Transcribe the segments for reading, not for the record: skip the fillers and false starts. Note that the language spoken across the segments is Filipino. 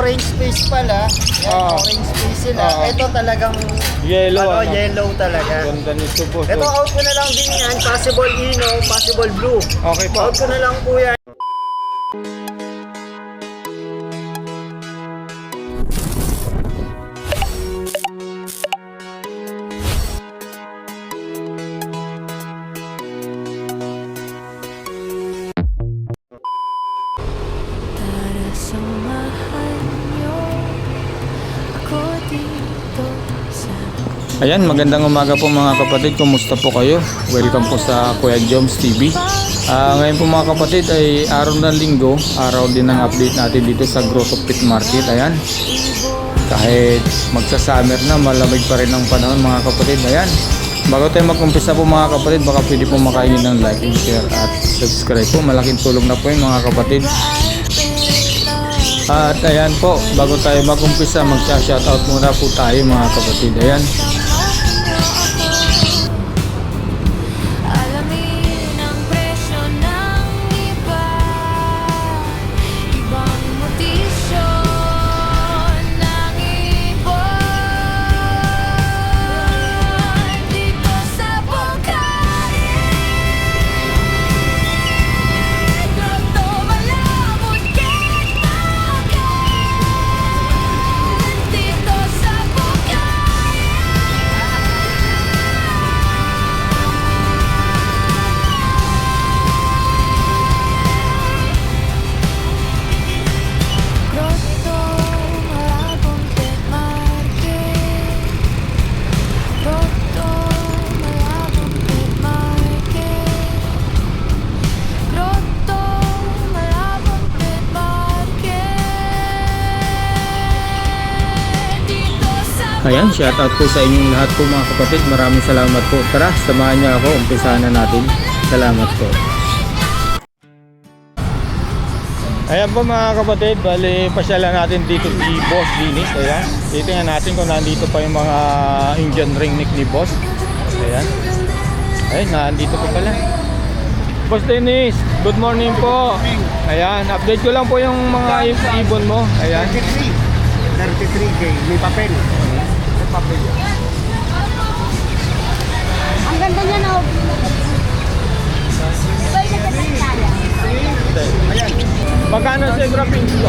orange face pala. Yan, orange face sila. Ito talagang yellow. yellow talaga. Ganda nito po. Ito out ko na lang din yan. Possible ino, possible blue. Okay po. Out ko na lang po yan. Ayan, magandang umaga po mga kapatid. Kumusta po kayo? Welcome po sa Kuya Joms TV. Ngayon po mga kapatid ay araw ng linggo, araw din ng update natin dito sa Grotto Pit Market. Ayan, kahit magsa-summer na, malamig pa rin ang panahon mga kapatid. Ayan, bago tayo mag-umpisa po mga kapatid, baka pwede po makainin ng like and share at subscribe po. Malaking tulong na po yun mga kapatid. At ayan po, bago tayo mag-umpisa, mag-shoutout muna po tayo mga kapatid. Ayan, ayan, shoutout po sa inyong lahat po mga kapatid. Maraming salamat po. Tara, samahan niyo ako. Umpisahan na natin. Salamat po. Ayan po mga kapatid, bali pasyalan natin dito si Boss Dennis. Ayan, titingnan natin kung nandito pa yung mga Indian ring neck ni Boss. Ayan, ayun, nandito po pala. Boss Dennis, good morning po. Ayan, update ko lang po yung mga ibon mo. Ayan, 33K, may papel. May papel yan. Ang ganda niya na. Ito yung nagkakasala. ayan. Magkano sa graphing ko?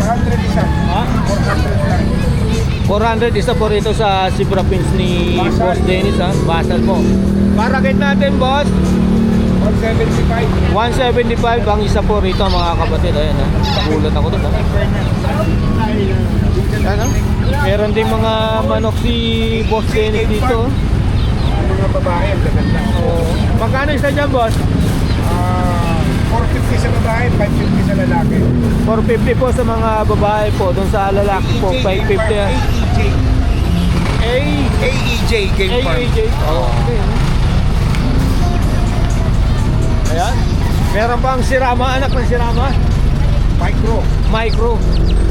400 isa. Ha? 400 lang. 400 isa po rito sa Zebra Pins ni Boss Dennis, ha? Basal po. Para kit natin, boss. 175. 175 ang isa po rito mga kapatid. Ayan, ha? Gulat ako doon, ha? Ayan, ha? Meron din mga manok si Boss Dennis dito. Mga babae, ang gaganda. Magkano isa dyan, boss? 450 sa babae, 550 sa lalaki. 450 po sa mga babae po. Doon sa lalaki po, 550. AEJ Game Farm. AEJ. Okay. Ayan. Meron pang sirama, anak ng sirama. Micro.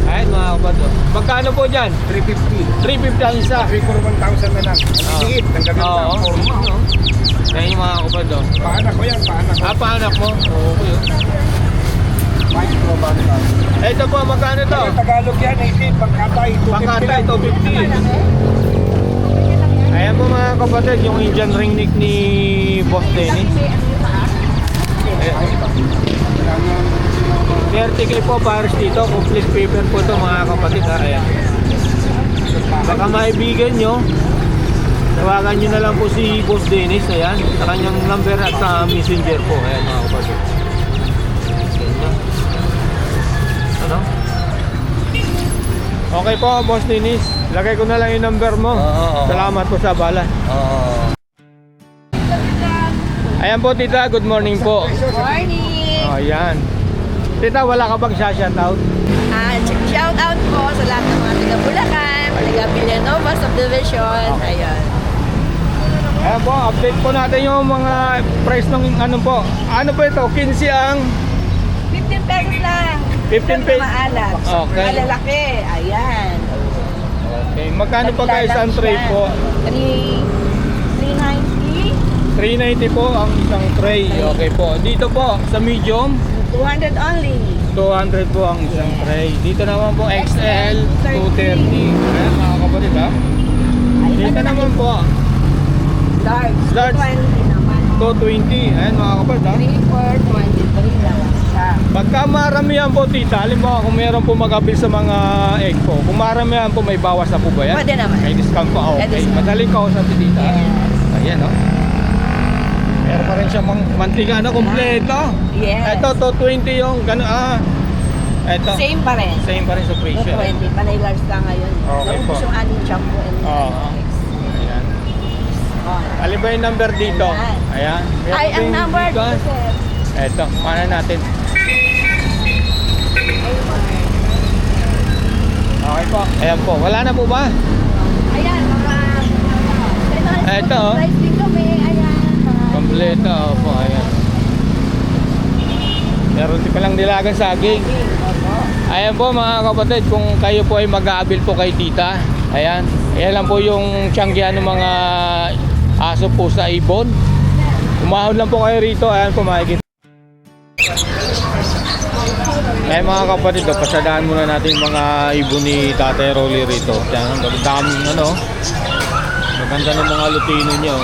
Ayan mga kapatid. Magkano po dyan? 350. 350 ang isa. 3 for 1,000 na lang. Ang liit, ang gaganda. Oo. Forma. Ayan yung mga kapatid. Paanak ko yan, paanak ko. Paanak mo? Okay. Micro banda. Ito po, magkano to? Tagalog yan, 18. Pangkatay, 250 Pangkatay, lang. 250. Ayan po mga kapatid, yung Indian ring neck ni Boss Dennis. 30k po pares dito, complete paper po to mga kapatid. Ayan. Baka maibigan nyo, tawagan nyo na lang po si Boss Dennis. Ayan, sa kanyang number at sa messenger po. Ayan mga kapatid. Ano? Okay po, Boss Dennis. Lagay ko na lang yung number mo. Salamat po sa bala. Ayan po tita, good morning po. Morning! Ayan. Tita, wala ka bang shoutout? Shout out po sa lahat ng mga taga Bulacan, taga Villanueva Subdivision. Ayun. Ayan po, update po natin yung mga price ng ano po. Ano po ito? 15 ang 15 pesos lang. 15 pesos. Maalat. Okay. Malalaki. Ayan. Okay, magkano pa guys ang tray po? 390. 390 po ang isang tray. Okay po. Dito po sa medium. 200 only. 200 po ang isang tray. Dito naman po XL, 230. Ayan mga kapatid ha. Dito naman po, Large. Large. 20 naman. 220. Ayan mga kapatid ha. 3 for 23 naman siya. Pagka maramihan po tita, halimbawa kung meron po mag-abil sa mga egg po, kung maramihan po may bawas na po ba yan? Pwede naman. May discount po. May Okay. discount. Madaling kausap si tita. Yes. Ayan o. Meron pa rin siya mantika na kompleto. Yes. Ito, 220 yung gano'n. Ito. Same pa rin. Same pa rin sa presyo. 220. Panay large lang ngayon. Okay po. Naubos yung aning shampoo and Oo. eggs. Ayan. Oh. Alin ba yung number dito? Ayan. Meron Ay, ang din number dito. dito, sir. Ito, mana natin. Okay po. Ayan po. Wala na po ba? Ayan, mga... Eto, oh. Price din kami. Ayan. Mga... Kompleto. Opo, ayan. Meron din palang nilagang saging. Opo. Ayan po mga kapatid, kung kayo po ay mag-aabil po kay tita. Ayan. Ayan lang po yung tiyanggihan ng mga aso po sa ibon. Umahon lang po kayo rito. Ayan po makikita. Eh mga kapatid, pasadahan muna natin yung mga ibon ni Tatay Rolly rito. Yan, ang daming ano. Maganda ng mga lutino niyo.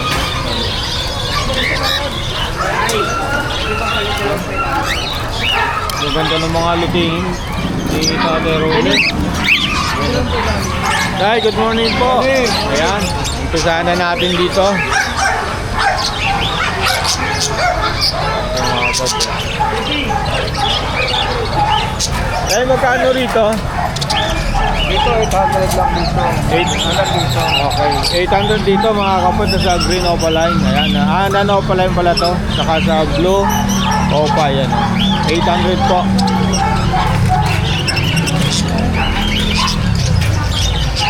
Maganda ng mga lutino ni Tatay Rolly. Tay, good morning po. Ayan, umpisahan na natin dito. Mga kapatid. Eh, magkano rito? Dito, 800 lang dito. 800 dito. Okay. 800 dito mga kapatid sa Green Opaline. Ayan. Non-Opaline pala to. Saka sa Blue Opa. Ayan. 800 po.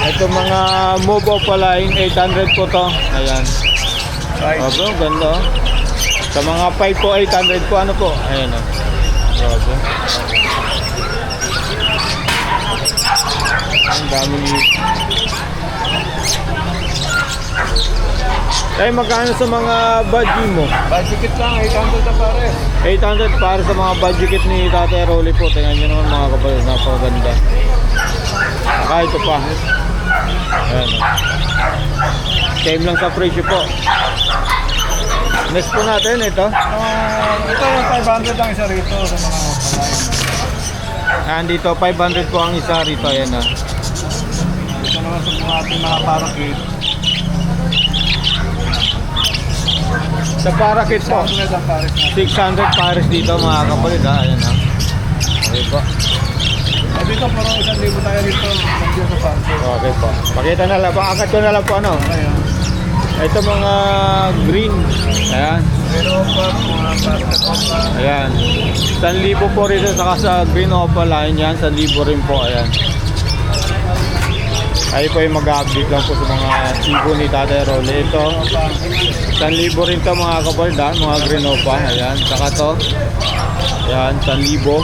Ito mga Move Opaline. 800 po to. Ayan. Opo, ganda. Sa mga 5 po, 800 po. Ano po? Ayan. Opo. Ang daming ay magkano sa mga budget mo? Budget lang, 800 na pare. 800 para sa mga budget ni Tatay Rolly po. Tingnan nyo naman mga kapatid, napakaganda. Saka ito pa. Ayan. Same lang sa presyo po. Next po natin ito. Ito yung 500 ang isa rito sa mga palay. Andito 500 po ang isa rito. Ayan na. Ito naman sa mga ating mga parakit. Sa parakit po. 600 ang pares natin. 600 pares dito mga kapatid ha. Ayan ha. Okay po. At dito parang 1,000 tayo dito. Nandiyo sa parko. Okay po. Pakita na lang. Pakangat ko na lang po ano. Ayan. Ito mga green. Ayan. Pero pa, mga plastic pa. Ayan. 1,000 po rito saka sa Green Opaline yan. 1,000 rin po. Ayan. Ay po yung mag-update lang po sa mga ibon ni Tatay Rolly. Ito. 1,000 rin to mga kapatid ha. Mga Green Opa. Ayan. Saka to. Ayan. 1,000.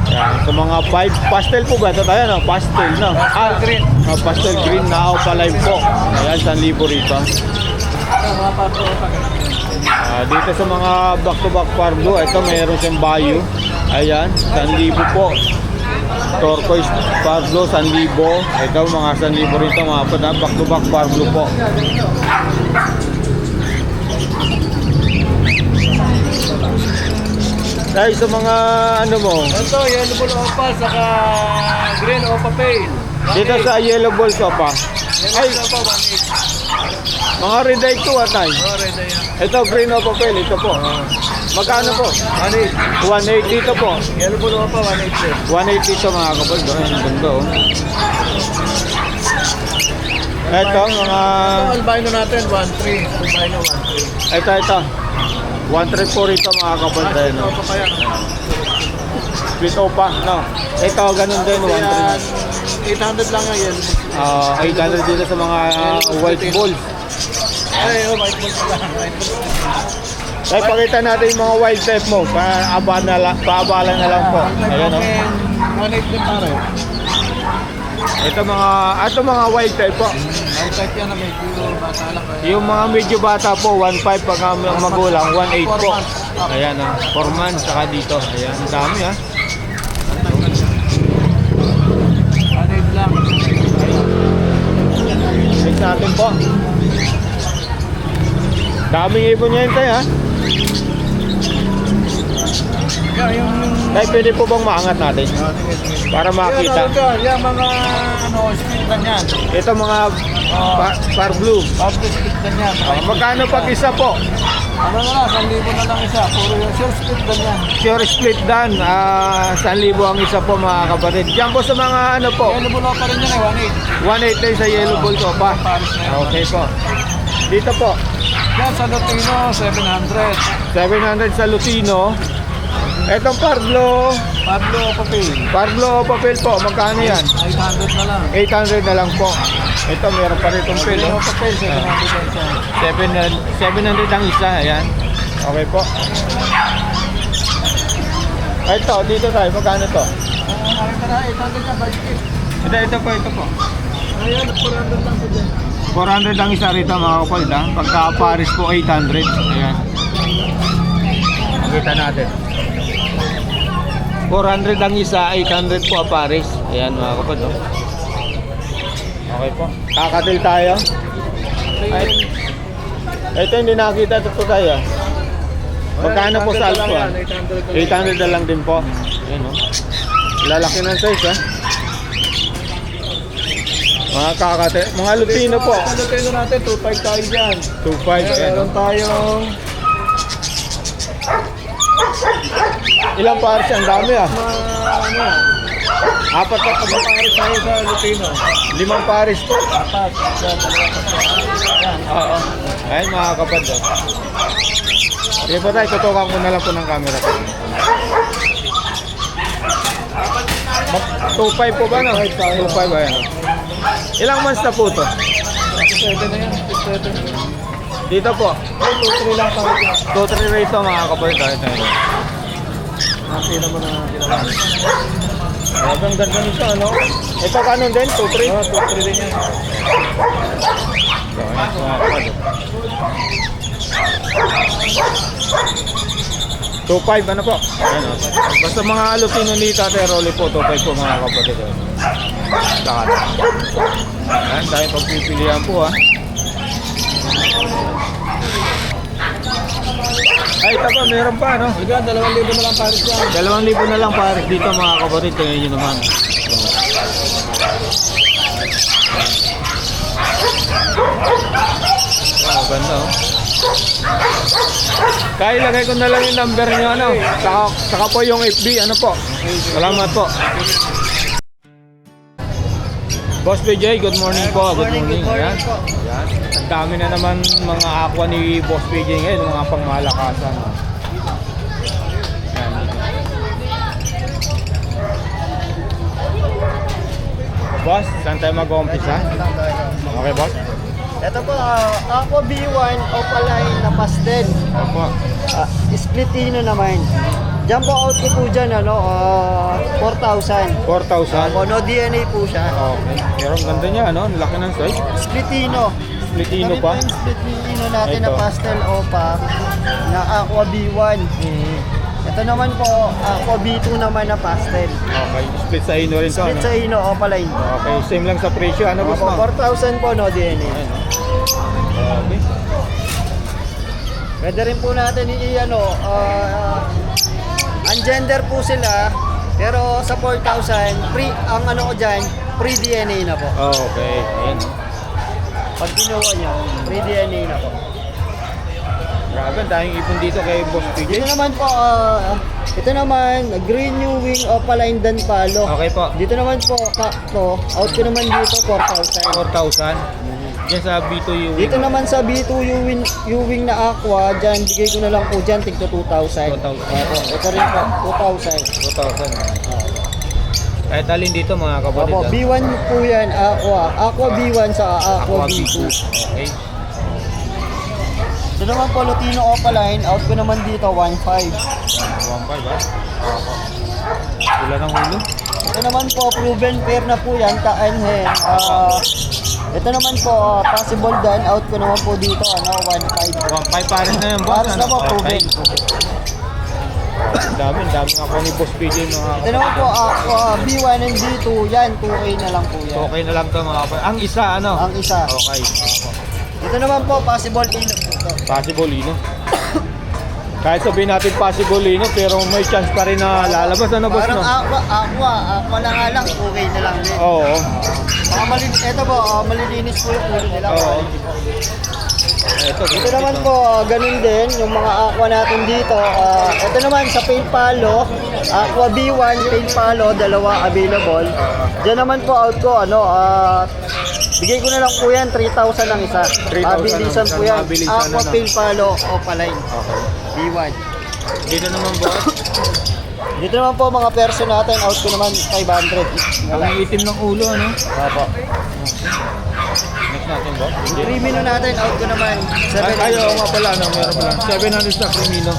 Ayan. Sa mga 5. Pastel po ba ito? Ayan o. Pastel no. Green. Pastel green na Opaline po. Ayan. 1,000 rito. Mga parko pa. Dito sa mga back-to-back pardo, ito mayroon siyang bayo. Ayan, 1,000 po. Turquoise pardo, 1,000. Ito mga 1,000 rin ito mga pata. Back-to-back pardo po. Dahil sa mga ano mo, Ito, yellow ball opa, saka green opa pale. dito sa yellow balls pa. Ay, Yellow opa, 1.8. mga red eye to atay. Oh, red na yan. Ito green o papel, ito po. Magkano po? 1.8. 180 dito po. Yellow ball opa, 1.8. 180 dito mga kapal. Ang ganda oh. Ito mga... Ito, albino natin, 1.3. Albino, 1.3. Ito. 134 rito mga kapal. Ito No? pa kaya. Split opa, no? Ito ganun din, 130. 800 lang yan. 800 dito sa mga white balls. Ay, oh, white ball pa lang. White ball. Ay, pakita natin yung mga wild type mo. Paabala na lang po. Ayan o. 1.8 din pare. Ito mga wild type po. White type yan na medyo bata lang. Yung mga medyo bata po, 1.5 pag ang magulang, 1.8 po. Ayan, 4 months, saka dito. Ayan, ang dami ha. Ano lang? Check natin po. Daming ibon niya yun tayo ha. Tayo pwede po bang maangat natin? Para makita. Yan mga split na yan. Ito mga par blue. Public split na yan. Magkano pag isa po? Ano na lang, 1,000 na lang isa. Puro yung sure split na yan. Sure split dan. 1,000 ang isa po mga kapatid. Diyan po sa mga ano po. Yellow bulo pa rin yan 1.8 din sa yellow bull ko pa. Paris na yan. Okay po. Dito po. Yan sa Lutino, 700. 700 sa Lutino. Etong Pablo papel po. Magkano yan? 800 na lang. 800 na lang po. Ito meron pa rin itong pelo. Pablo papel, 700 siya. 700 ang isa. Ayan. Okay po. Ito, dito tayo. Magkano to? Nakita na, 800 ka, budget. Ito po. Ayan, 400 lang po dyan. 400 ang isa rito mga kapatid ha. Pagka Paris po 800. Ayan. Makita natin. 400 ang isa, 800 po ang Paris. Ayan mga kapatid. Oh. Okay po. Kakatil tayo. Ay, ito hindi nakita ito tayo. Magkano po sa Alpha? 800 na lang din po. Ayan o. Lalaki ng size ha. Mga kakate, mga Lutino po. Sa Lutino natin, 2.5 tayo dyan. 2.5. Ayan. Meron tayong Ilang pares yan? Dami ah. ano, Apat pa pag pares tayo sa Lutino. 5 pares po. Apat. Yan. Oo. Ayun mga kapad oh. Sige po tayo, tutukan ko na lang po ng camera. 2.5 po ba no? 2.5 ayan oh. Ilang months na po to? 7 na yan. 7. Dito po. 2-3 lang tayo dyan. 2-3 rate mga kapatid tayo. Hindi naman na ginawa. Grabe ang ganda nito ano? Ito kanon din? 2-3? Oo, 2-3 din yan. So, ayan mga kapatid. 2.5 ano po? Ayan o. Basta mga Lutino ni Tate Rolly po, 2.5 po mga kapatid. Lahat. Ayan, tayo pagpipilihan po ha. Ay, ito pa, meron pa no? Hanggang 2,000 na lang pares yan. 2,000 na lang pares dito mga kapatid. Tingnan nyo naman. Wow, ganda oh. Kaya ilagay ko na lang yung number nyo ano. Saka po yung FB ano po. Salamat po. Boss PJ, good morning po. Good morning. Ayan. Ayan. Ang dami na naman mga aqua ni Boss PJ ngayon, mga pangmalakasan. Ayan. Boss, saan tayo mag-umpisa? Okay, boss? Ito po, Aqua B1 Opaline na pastel. Opo. Splitino naman. Jumbo out ko po dyan, 4,000. 4,000. No DNA po siya. Okay. Pero ang ganda niya, ano? Ang laki ng size. Splitino. Splitino pa. Yung Splitino natin Ito. na pastel opa na Aqua B1. Ito naman po, Aqua B2 naman na pastel. Okay. Split sa ino rin to, Split ano? sa Ino, Opaline. Okay. Same lang sa presyo. Ano, boss? Opo, 4,000 po, no DNA. Ayan, oh. Okay. Pwede rin po natin ang gender po sila, pero sa 4,000, ang ano ko dyan, pre-DNA na po. Okay. Ayan. Pag kinuha nyo, pre-DNA na po. Grabe, ang daming ipon dito kay Boss PJ. Dito naman po, ito naman, Green New Wing Opaline Dan Palo. Okay po. Dito naman po, out ko naman dito, 4,000. 4,000. Diyan sa B2U. Dito naman sa B2 U-Wing na Aqua, dyan, bigay ko na lang po dyan, tigto 2,000. 2,000. Ito rin po, 2,000. 2,000. Kahit alin dito mga kapatid. Opo, B1 po yan, Aqua B1 sa Aqua B2. Okay. Ito naman po, Lutino Opaline, out ko naman dito, 1,500. 1,500 ba? Wala ng ulo. Ito naman po, proven pair na po yan, Taanhen. Ito naman po, possible dan, out ko naman po dito, 1,500. 1,500 pa rin na yan, boss. Pares na po, Okay. proven. Dami ako ni Boss PJ mga Ito naman po, B1 and B2, yan, 2K na lang po yan. Okay na lang to mga kapatid. Ang isa ano? Ang isa. Okay. Ito naman po, possible ilog po ito. Possible Lino. Kahit sabihin natin possible Lino, pero may chance pa rin na lalabas. Ano boss Parang no? aqua na nga lang, 2K na lang din. Oo. Ito po, malilinis po yung ulo nila. Oo. Ito naman po, ganun din, yung mga aqua natin dito. Ito naman sa Pail Palo, Aqua B1, Pail Palo, dalawa available. Diyan naman po out ko, bigay ko na lang po yan, 3,000 ang isa. 3,000 Mabilisan po yan. mabilisan Aqua na. Pail Palo, Opaline, Okay. B1. Dito naman boss. Dito naman po mga person natin, out ko naman 500. Ang itim ng ulo ano? Opo. Next natin boss. Premium natin, out ko naman 700. Ay, oo nga pala, no? Meron pala. 700 na Crimino.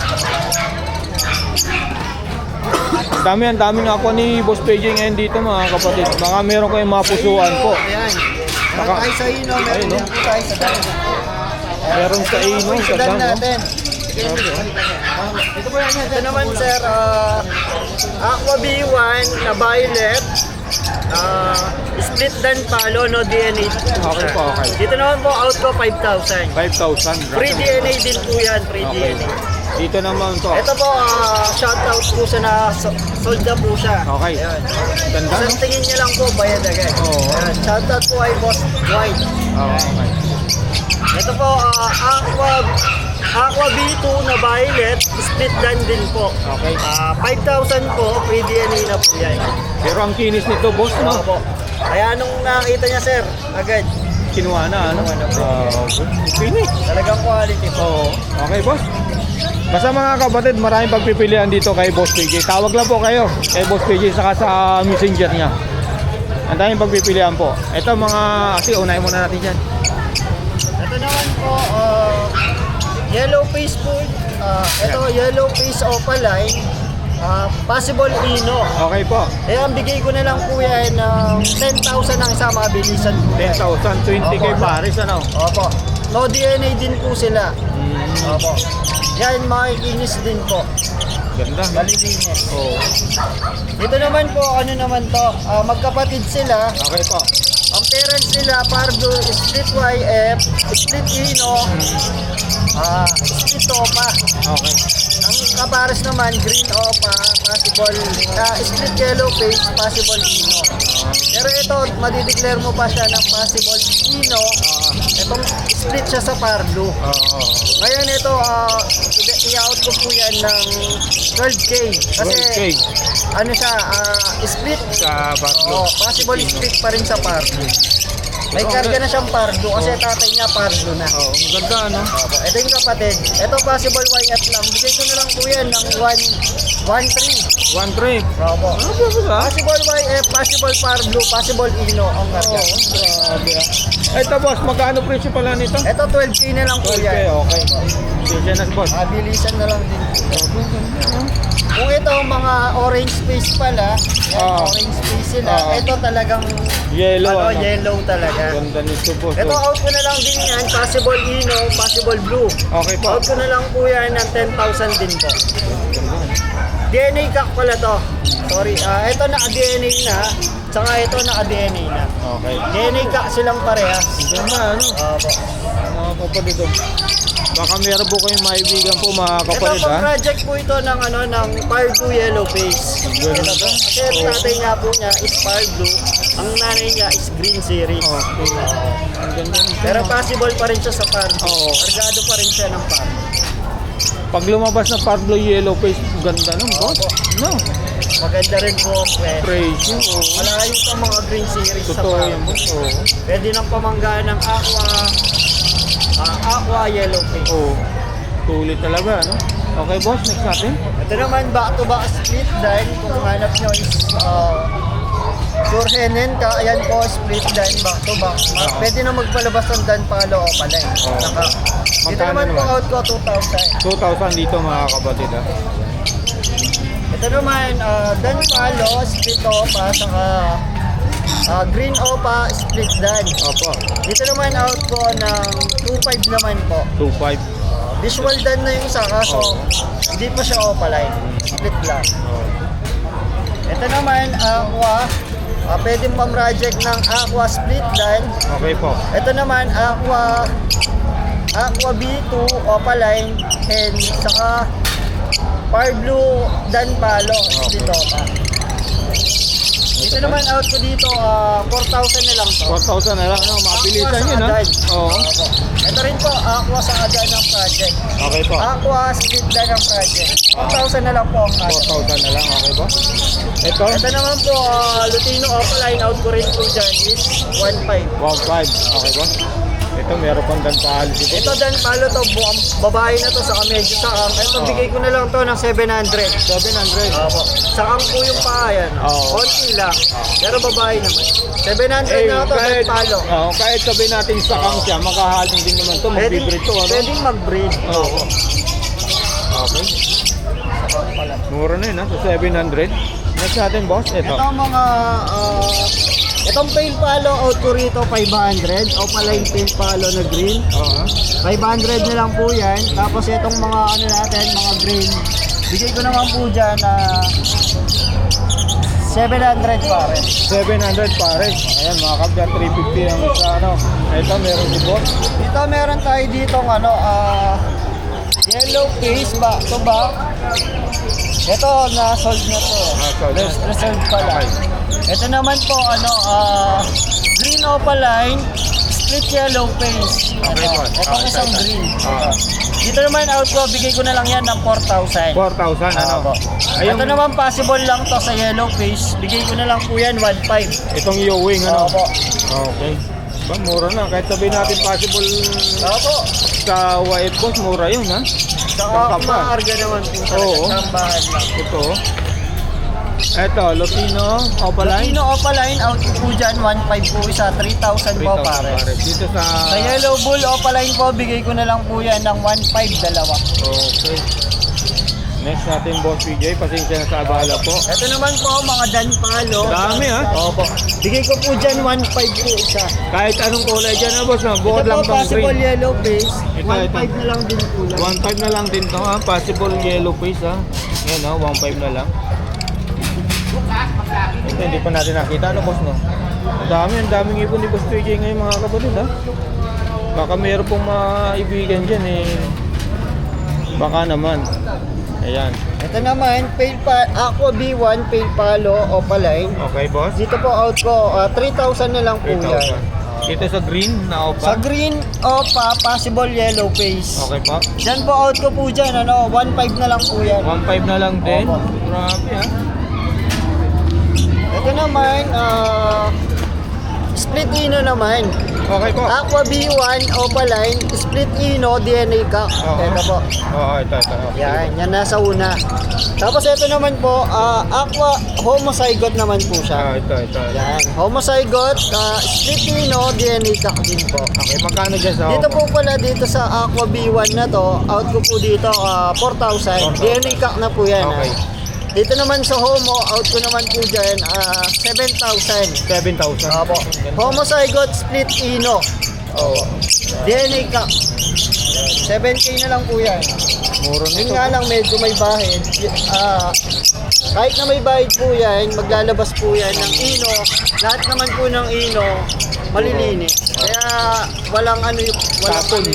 Daming ako ni Boss PJ ngayon dito mga kapatid. Baka meron kayong mga pusuan po. Ayan. Meron Saka- tayo sa Ino, meron Ayun, no? din po tayo sa Dan. Meron sa Ino, Ito sa Dan Dan, no? natin. Ito naman sir, Aqua B1 na violet. Split Dan Palo, no DNA. Okay po, okay. Dito naman po, out ko 5,000. 5,000. Free DNA din po yan, free Okay. DNA. Dito naman to. Ito po, shoutout po siya na sold na po siya. Okay. Ayan. Ganda, no? Sa tingin niya lang po, bayad agad. Oo. Ayan. Shoutout po ay Boss White. Oo, okay. Ito po, Aqua B2 na violet, split dan din po. Okay. 5,000 po, free DNA na po yan. Pero ang kinis nito, boss, no? Po. Kaya nung nakita niya sir, agad, Kinuha na, ano? Kinis. talagang quality po. Oo. Okay, boss. Basta mga kapatid, maraming pagpipilian dito kay Boss PJ. Tawag lang po kayo kay Boss PJ saka sa messenger niya. Ang daming pagpipilian po. Ito mga, kasi unahin muna natin dyan. Ito naman po, yellow face po. Ito, yellow face opaline. Possible Ino. Okay po. Eh, ang bigay ko na lang po yan ng 10,000 ang isa, mabilisan po yan. 10,000, 20k Opo. pares, ano? Opo. No DNA din po sila. Opo. Yan, makikinis din po. Ganda. Malilinis. Oo. Dito naman po, ano naman to, magkapatid sila. Okay po. Ang parents nila, Pardo, split YF, split Ino, split Opa. Okay. Ang kapares naman, green Opa, possible, split yellow face, possible Ino. Pero ito, madideclare mo pa siya ng possible Ino. Itong split siya sa Pardo. Oo. Ngayon ito, i-out ko po yan ng 12K. Kasi, 12K. ano siya, split. Sa Barlo. Possible split pa rin sa Pardo. May karga na siyang Pardo kasi tatay niya Pardo na. Oo. Ang ganda, ano? Opo. Ito yung kapatid. Ito possible YF lang. Bigay ko na lang po yan ng 1.3. 1-3. Opo. Ano ba ba? Possible YF, possible Pardo, possible Ino ang karga. Oo. Grabe ah. Ito boss, magkano presyo pala nito? Ito 12K na lang po 12K, yan. okay. Sige na boss. Mabilisan na lang din. Kung ito mga orange face pala, yan, orange face sila. Ito talagang Yellow, ano? yellow talaga. Ganda nito boss. Ito out ko na lang din yan, possible Ino, possible blue. Okay po. Out ko na lang po yan ng 10,000 din po. DNA cock pala to. Sorry, ito naka-DNA na, saka ito naka-DNA na. Okay. DNA cock silang parehas. Ganda, ano? Opo. Mga kapatid ko. Baka meron po kayong maibigan po mga Ito kapatid po ha. project po ito ng ng Fire Blue Yellow Face. Ganda. Ito po. Kasi ang tatay nga po niya is Fire Blue, ang nanay niya is Green Series. Okay. Ang ganda nito. Pero possible pa rin siya sa Fire Blue. Oo. Kargado pa rin siya ng Fire Blue. Pag lumabas na Pablo Yellow Face, ganda nun boss. Opo. No. Maganda rin po. Presyo. Oo. Malayo pa mga Green Series sa Totoo Fire yan Blue. boss. Oo. Pwede nang pamanggaan ng Aqua Yellow Face. Oo. Tulit talaga, no? Okay boss, next natin. Ito naman back-to-back split dahil kung hanap nyo is Surhenen ka, ayan po, split dan, back-to-back. Pwede na magpalabas ng dan palo o palay. Saka, dito Magkano naman po naman? out ko 2,000. 2,000 dito mga kapatid ha. Ito naman, dan palo, split opa, saka green opa, split dan. Opo. Dito naman out ko ng 2,500 naman po. 2,500. Visual dan na yung isa, kaso hindi pa siya opaline. Split lang. Ito naman, aqua. Pwede pam-project ng aqua split dan. Okay po. Ito naman, aqua B2, opaline, and saka Par Blue dan palo, split opa. Ito naman out ko dito, 4,000 na lang to. 4,000 na lang, ano? Mabilisan Aqua yun, sa ha? Adan. Oo. Ito rin po, aqua sa Adan ng project. Okay po. Aqua split dan ng project. 4,000 na lang po ang ano. 4,000 na lang, okay po. Ito? Ito naman po, Lutino opaline out ko rin po dyan is 1.5. 1,500. Okay po. Ito, meron pang dan pahal dito. Ito dan palo to, buang babae na to, saka medyo sakang. Ito, bigay ko na lang to ng 700. 700. Opo. Sakang po yung paa yan. Oo. Konti lang. Pero babae naman. 700 na to, dan palo. Kahit sabihin natin sakang siya, makahaling din naman to, mag-breed to, ano? Pwedeng mag-breed. Oo. Okay. Mura na yun, ha? So, 700. Next natin, boss. Ito. Ito ang mga, itong pale palo out ko rito, 500. Opaline pale palo na green. Oo. 500 na lang po yan. Tapos itong mga ano natin, mga green, bigay ko naman po dyan na 700 pare. 700 pare. Ayan, mga kabya, 350 ang sa ano. Ito, meron din boss. Dito meron tayo dito ano, yellow face ba? Ito ba? Ito, na-sold na to. Na-sold na. Reserve pala. Ito naman po, ano, green opaline, split yellow face. Okay po. Ito isang green. Ah. Dito naman out ko, bigay ko na lang yan ng 4,000. 4,000, ano? Ayun, Ito naman possible lang to sa yellow face. Bigay ko na lang po yan 1.5. itong Ewing, ano? Opo. Okay. Ba, mura na. Kahit sabihin natin possible Opo. sa white boss, mura yun, ha? Saka Saka pa. maarga naman po talaga. Oo. Sambahan lang. Ito. Ito, Lutino, Opaline. Lutino opaline out po dyan, 1.5 po isa, 3,000 po 3,000 pare. Dito sa... Sa yellow bull opaline po, bigay ko na lang po yan ng 1.5 dalawa. Okay. Next natin, Boss PJ. Pasensya na sa abala po. Ito naman po, mga dan palo. Dami, ha? Opo. Bigay ko po dyan 1.5 po isa. Kahit anong kulay dyan, ha, boss, na? Bukod Ito lang po, tong possible green. yellow face. Ito. 1.5 na lang din po lang. 1.5 na lang din to, ha? Possible yellow face, ha? Yan, ha? 1.5 na lang. Ito, hindi pa natin nakita. Ano, boss, no? Ang daming ipon ni Boss PJ ngayon, mga kapatid, ha? Baka mayroon pong maibigan dyan, eh. Baka naman. Ayan. Ito naman, Aqua B1, pale palo, opaline. Okay, boss. Dito po out ko, 3,000 na lang po yan. 3,000. Ito sa green na Sa opa. green, opa, possible yellow face. Okay po. Diyan po out ko po dyan, ano, 1.5 na lang po yan. 1.5 na lang din. Opo. Grabe, ha? Ito naman, split ino naman. Okay po. Aqua B1, opaline, split ino, DNA cock. Oo. Ito po. Oo, ito. Yan nasa una. Tapos ito naman po, aqua homozygote naman po siya. Ito. Yan, homozygote, split ino, DNA cock din po. Okay, magkano dyan sa Dito po pala dito sa Aqua B1 na to, out ko po dito 4,000. 4,000. DNA cock na po yan. Okay. Dito naman sa Homo, out ko naman po dyan 7,000. 7,000. Opo. Homozygote split ino. Oo. DNA cock. 7K na lang po yan. Muro Yun nito. nga lang medyo may bahid. Kahit na may bahid po yan, maglalabas po yan ng ino. Lahat naman po ng ino, malilinis. Kaya walang ano yung Tapon.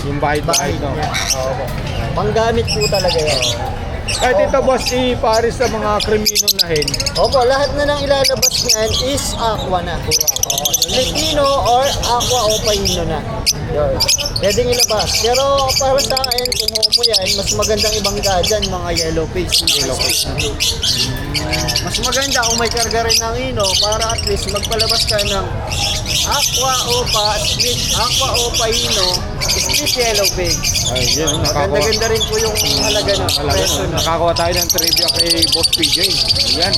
Yung bahid, no? niya. Opo. Panggamit po talaga yan. Kahit ito, boss, i-paris sa mga krimino na hen. Opo, lahat na nang ilalabas niyan is aqua na. Latino or aqua o paino na. Yun. Pwedeng ilabas. Pero para sa akin, kung homo yan, mas magandang ibangga dyan mga yellow face. Mas maganda kung may karga rin ng ino para at least magpalabas ka ng aqua opa, split aqua opa ino, split yellow face. Ay, yun, nakakuha. Ganda-ganda rin po yung halaga na. Presyo na. Nakakuha tayo ng trivia kay Boss PJ. Ayan.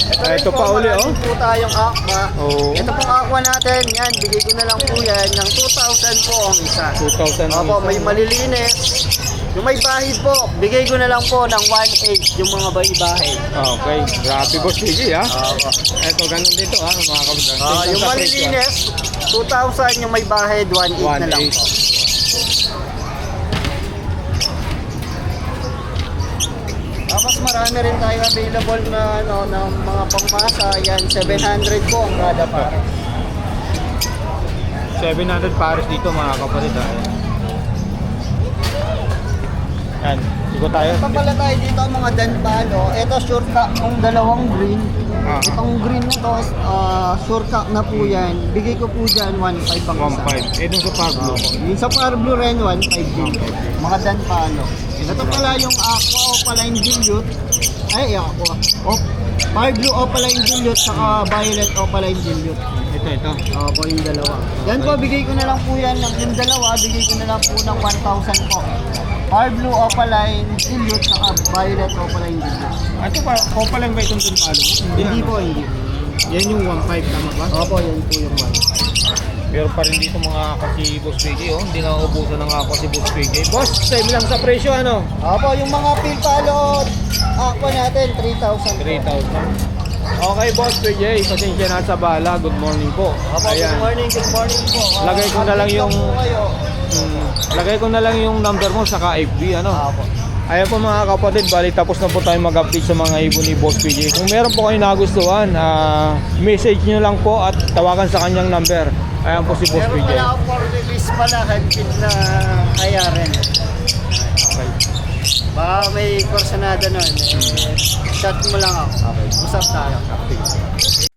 rin Ito po, pa uli, marami oh. po tayong aqua. Oo. Ito pong aqua natin, yan, bigay ko na lang po yan ng 2,000 po ang isa. 2,000 ang Opo, isa, may no? malilinis. Yung may bahid po, bigay ko na lang po ng 1.8 yung mga bahid. Okay. Grabe, Boss PJ, ha? Opo. Ito, ganun dito, ha? Mga kapitan. Yung malilinis, 2,000 yung may bahid, 1.8 na lang po. marami rin tayo available na ano, ng mga pangmasa. Yan, 700 po ang kada pare. 700 pares dito mga kapatid. Yan, ikot tayo. Ito pala tayo dito ang mga danpalo. Ito shortcut ng dalawang green. Ah. Itong green na to, shortcut na po yan. Bigay ko po dyan 1.5 ang isa. 1.5. Dun sa Pablo. Yung sa Power Blue rin, 1.5 din. Mga danpalo. Ito pala yung aqua opaline dilute. Ay, aqua. Power Blue opaline dilute saka violet opaline dilute. Ito. Opo, yung dalawa. Yan po, bigay ko na lang po yan. Yung dalawa, bigay ko na lang po ng 1,000 po. Power Blue opaline dilute saka violet opaline dilute. Ito pa, lang ba itong Palo? Hindi po, hindi. Yan yung 1.5 tama ba? Opo, yan po yung 1. Pero pa rin dito mga kasi Boss PJ, oh. Hindi na ubusan ng ako si Boss PJ. Boss, same lang sa presyo, ano? Opo, yung mga pilpalo, aqua natin, 3,000 po. 3,000. Okay, Boss PJ, pasensya na sa bala. Good morning po. Opo, good morning po. Lagay ko na lang yung- update po kayo. Lagay ko na lang yung number mo sa FB, ano? Opo. Ayan po mga kapatid, bali tapos na po tayo mag-update sa mga ibon ni Boss PJ. Kung meron po kayo nagustuhan, message nyo lang po at tawagan sa kanyang number. Ayan po si Boss Meron PJ. pala ako for release pala, high-fit na kaya rin. Okay. Baka may kursanada nun. Chat mo lang ako. Okay. Usap tayo.